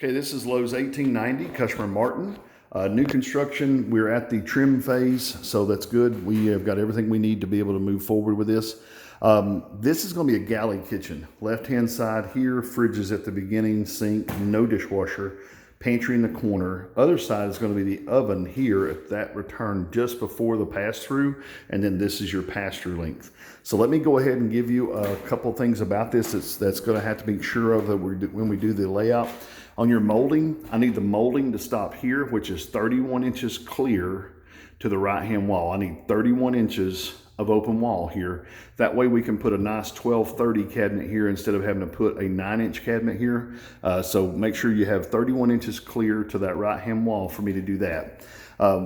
Okay, this is Lowe's 1890, customer Martin. New construction, we're at the trim phase, so that's good. We have got everything we need to be able to move forward with this. This is gonna be a galley kitchen. Left-hand side here, fridge is at the beginning, sink, no dishwasher, pantry in the corner. Other side is gonna be the oven here at that return just before the pass-through, and then this is your pass-through length. So let me go ahead and give you a couple things about this that's gonna have to be sure of that when we do the layout. On your molding, I need the molding to stop here, which is 31 inches clear to the right-hand wall. I need 31 inches of open wall here. That way we can put a nice 1230 cabinet here instead of having to put a 9-inch cabinet here. So make sure you have 31 inches clear to that right-hand wall for me to do that.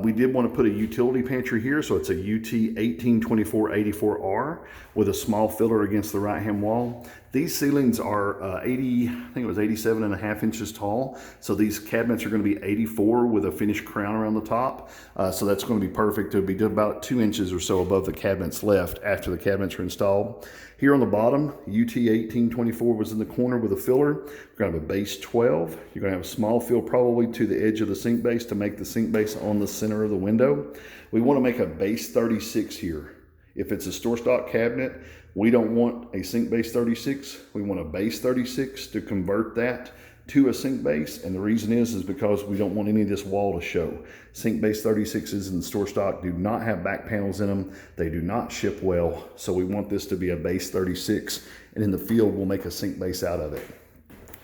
We did want to put a utility pantry here, so it's a UT 1824-84R with a small filler against the right-hand wall. These ceilings are 80, I think it was 87.5 inches tall. So these cabinets are going to be 84 with a finished crown around the top. So that's going to be perfect. It'll be about 2 inches or so above the cabinets left after the cabinets are installed. Here on the bottom, UT 1824 was in the corner with a filler. You're going to have a base 12. You're going to have a small fill probably to the edge of the sink base to make the sink base on the center of the window. We want to make a base 36 here. If it's a store stock cabinet, we don't want a sink base 36. We want a base 36 to convert that to a sink base. And the reason is because we don't want any of this wall to show. Sink base 36s in store stock do not have back panels in them. They do not ship well. So we want this to be a base 36. And in the field, we'll make a sink base out of it.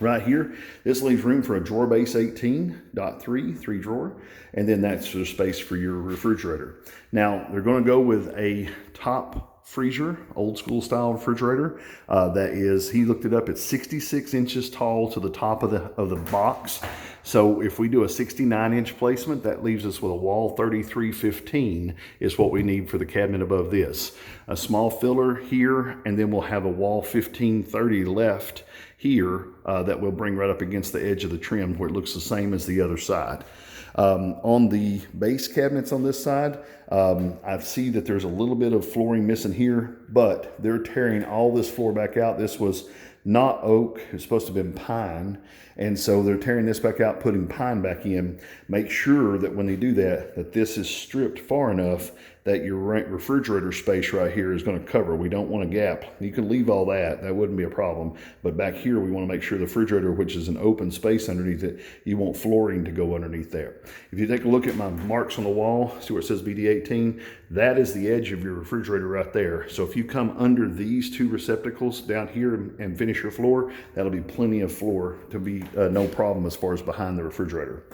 Right here, this leaves room for a drawer base 18.3, 3 drawer, and then that's the space for your refrigerator. Now, they're gonna go with a top freezer, old school style refrigerator. That is, he looked it up, it's 66 inches tall to the top of the box. So if we do a 69-inch placement, that leaves us with a wall 3315 is what we need for the cabinet above this. A small filler here, and then we'll have a wall 1530 left here that we'll bring right up against the edge of the trim where it looks the same as the other side. On the base cabinets on this side, I see that there's a little bit of flooring missing here, but they're tearing all this floor back out. This was not oak, it's supposed to have been pine. And so they're tearing this back out, putting pine back in. Make sure that when they do that, that this is stripped far enough that your refrigerator space right here is going to cover. We don't want a gap. You can leave all that, that wouldn't be a problem. But back here, we want to make sure the refrigerator, which is an open space underneath it, you want flooring to go underneath there. If you take a look at my marks on the wall, see where it says BD18, that is the edge of your refrigerator right there. So if you come under these two receptacles down here and finish your floor, that'll be plenty of floor to be no problem as far as behind the refrigerator.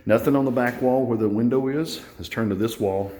Nothing on the back wall where the window is. Let's turn to this wall.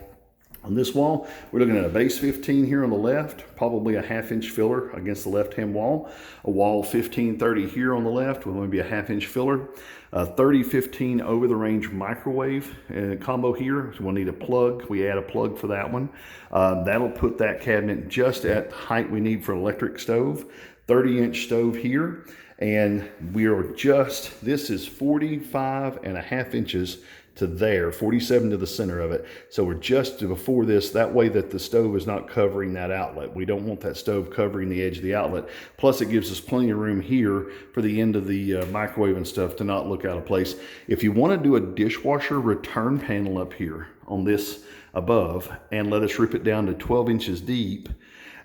On this wall, we're looking at a base 15 here on the left, probably a 1/2-inch filler against the left-hand wall. A wall 1530 here on the left with maybe a 1/2-inch filler. 3015 over the range microwave combo here. So we'll need a plug. We add a plug for that one. That'll put that cabinet just at the height we need for an electric stove. 30-inch stove here. And we are this is 45.5 inches to there, 47 to the center of it. So we're just before this, that way that the stove is not covering that outlet. We don't want that stove covering the edge of the outlet. Plus it gives us plenty of room here for the end of the microwave and stuff to not look out of place. If you want to do a dishwasher return panel up here on this above and let us rip it down to 12 inches deep,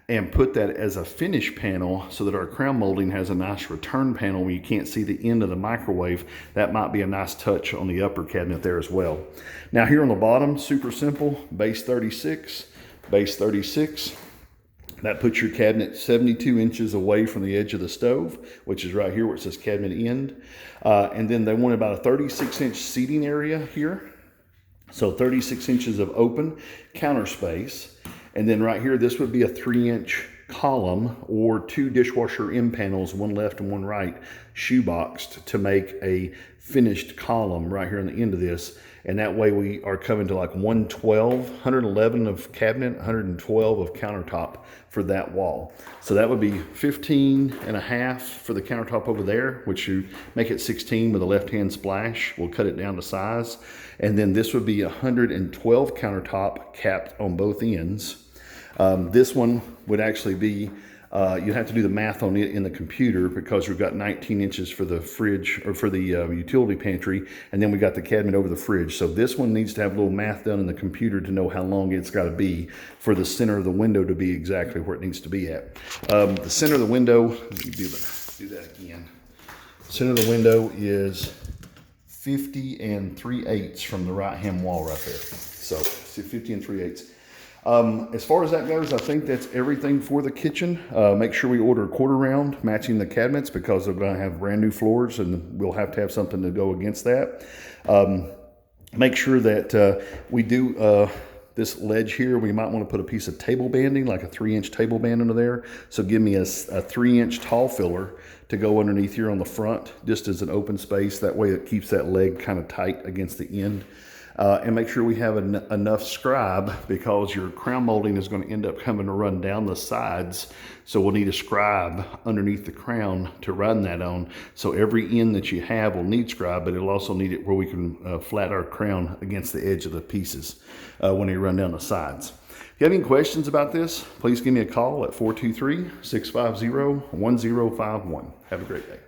and put that as a finish panel so that our crown molding has a nice return panel where you can't see the end of the microwave. That might be a nice touch on the upper cabinet there as well. Now here on the bottom, super simple, base 36, base 36. That puts your cabinet 72 inches away from the edge of the stove, which is right here where it says cabinet end. And then they want about a 36-inch seating area here. So 36 inches of open counter space. And then right here, this would be a 3-inch column or 2 dishwasher end panels, one left and one right, shoeboxed to make a finished column right here on the end of this. And that way we are coming to like 111 of cabinet, 112 of countertop for that wall. So that would be 15.5 for the countertop over there, which you make it 16 with a left-hand splash. We'll cut it down to size. And then this would be 112 countertop capped on both ends. This one would actually be You have to do the math on it in the computer because we've got 19 inches for the fridge or for the utility pantry, and then we got the cabinet over the fridge. So this one needs to have a little math done in the computer to know how long it's got to be for the center of the window to be exactly where it needs to be at. The center of the window, let me do that again. Center of the window is 50 3/8 from the right-hand wall right there. So 50 3/8. As far as that goes, I think that's everything for the kitchen. Make sure we order a quarter round matching the cabinets because they're going to have brand new floors and we'll have to have something to go against that. Make sure that we do this ledge here. We might want to put a piece of table banding, like a 3-inch table band under there. So give me a 3-inch tall filler to go underneath here on the front, just as an open space. That way it keeps that leg kind of tight against the end. And make sure we have enough scribe because your crown molding is going to end up coming to run down the sides. So we'll need a scribe underneath the crown to run that on. So every end that you have will need scribe, but it'll also need it where we can flat our crown against the edge of the pieces when you run down the sides. If you have any questions about this, please give me a call at 423-650-1051. Have a great day.